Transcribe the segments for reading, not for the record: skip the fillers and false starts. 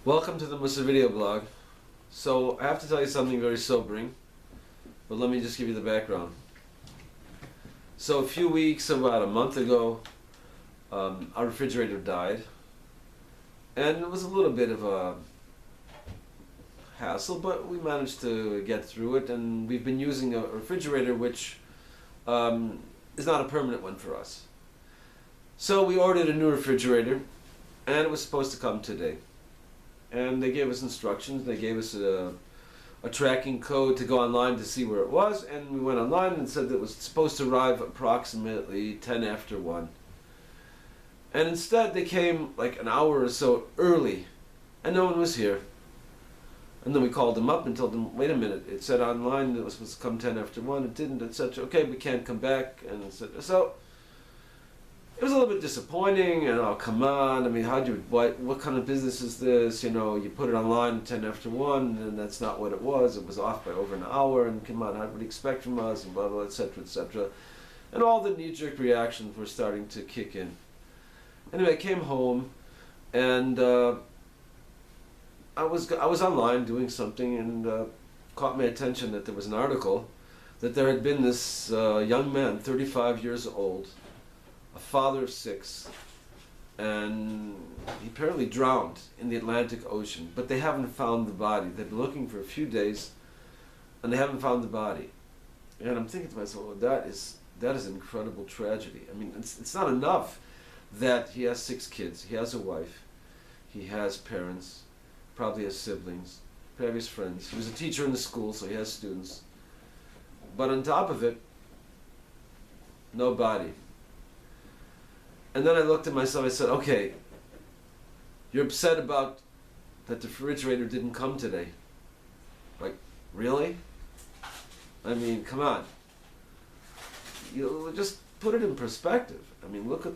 Welcome to the Musa video blog. So I have to tell you something very sobering, but let me just give you the background. So a few weeks, about a month ago, our refrigerator died, and it was a little bit of a hassle, but we managed to get through it, and we've been using a refrigerator which is not a permanent one for us. So we ordered a new refrigerator, and it was supposed to come today. And they gave us instructions. They gave us a tracking code to go online to see where it was, and we went online and said that it was supposed to arrive approximately 10 after 1. And instead they came like an hour or so early, and no one was here. And then we called them up and told them, wait a minute, it said online that it was supposed to come 10 after 1, it didn't, etc. Okay, we can't come back, and etc. So it was a little bit disappointing, and oh, come on, I mean, what kind of business is this? You know, you put it online at 10 after 1, and that's not what it was off by over an hour, and come on, what do you expect from us, and blah, blah, etc., etc. And all the knee-jerk reactions were starting to kick in. Anyway, I came home, and I was online doing something, and caught my attention that there was an article that there had been this young man, 35 years old, a father of 6, and he apparently drowned in the Atlantic Ocean, but they haven't found the body. They've been looking for a few days, and they haven't found the body. And I'm thinking to myself, well, that is an incredible tragedy. I mean, it's not enough that he has 6 kids, he has a wife, he has parents, probably has siblings, probably has friends. He was a teacher in the school, so he has students. But on top of it, no body. And then I looked at myself, I said, okay, you're upset about that the refrigerator didn't come today. Like, really? I mean, come on. You just put it in perspective. I mean, look at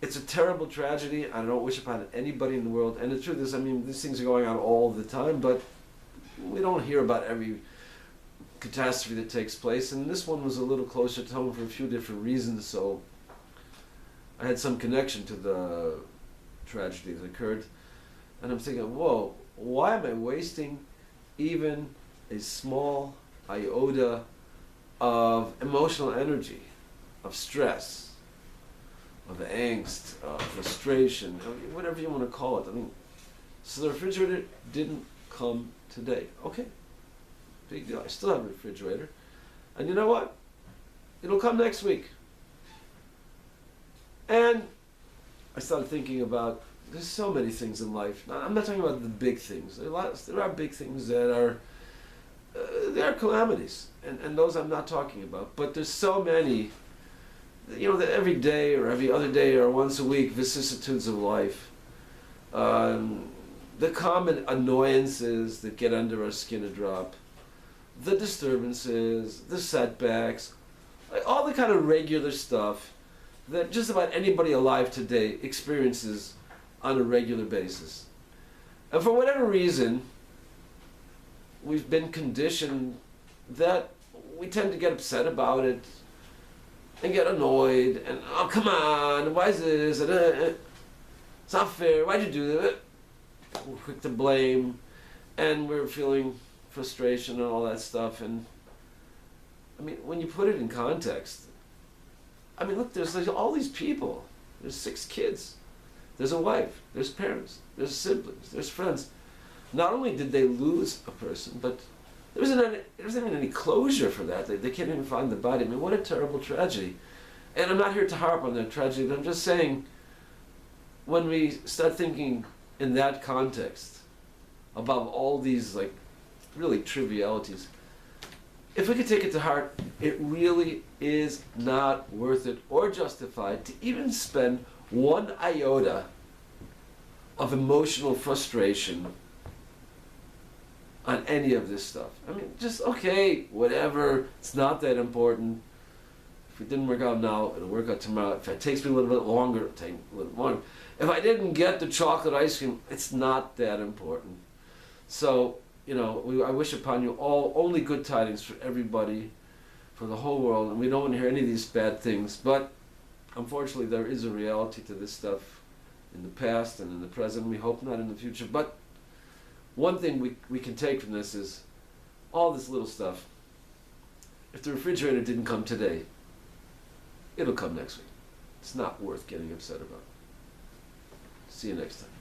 it's a terrible tragedy. I don't wish upon anybody in the world. And the truth is, I mean, these things are going on all the time, but we don't hear about every catastrophe that takes place. And this one was a little closer to home for a few different reasons, so I had some connection to the tragedy that occurred, and I'm thinking, whoa, why am I wasting even a small iota of emotional energy, of stress, of angst, of frustration, whatever you want to call it. I mean, so the refrigerator didn't come today. Okay, big deal. I still have a refrigerator, and you know what? It'll come next week. And I started thinking about, there's so many things in life. Now, I'm not talking about the big things. There are big things that are, there are calamities, and those I'm not talking about. But there's so many, you know, that every day or every other day or once a week, vicissitudes of life. The common annoyances that get under our skin a drop. The disturbances, the setbacks, like all the kind of regular stuff that just about anybody alive today experiences on a regular basis. And for whatever reason, we've been conditioned that we tend to get upset about it and get annoyed and, oh, come on, why is this? And, it's not fair, why'd you do that? We're quick to blame, and we're feeling frustration and all that stuff. And I mean, when you put it in context, I mean, look, there's all these people. There's 6 kids. There's a wife. There's parents. There's siblings. There's friends. Not only did they lose a person, but there wasn't even any closure for that. They can't even find the body. I mean, what a terrible tragedy. And I'm not here to harp on that tragedy, but I'm just saying, when we start thinking in that context, above all these, like, really trivialities, if we could take it to heart, it really is not worth it or justified to even spend 1 iota of emotional frustration on any of this stuff. I mean, just, okay, whatever, it's not that important. If it didn't work out now, it'll work out tomorrow. If it takes me a little bit longer, it'll take a little longer. If I didn't get the chocolate ice cream, it's not that important. So, you know, I wish upon you all only good tidings for everybody, for the whole world, and we don't want to hear any of these bad things, but unfortunately there is a reality to this stuff, in the past and in the present. We hope not in the future. But one thing we can take from this is all this little stuff. If the refrigerator didn't come today, it'll come next week. It's not worth getting upset about. See you next time.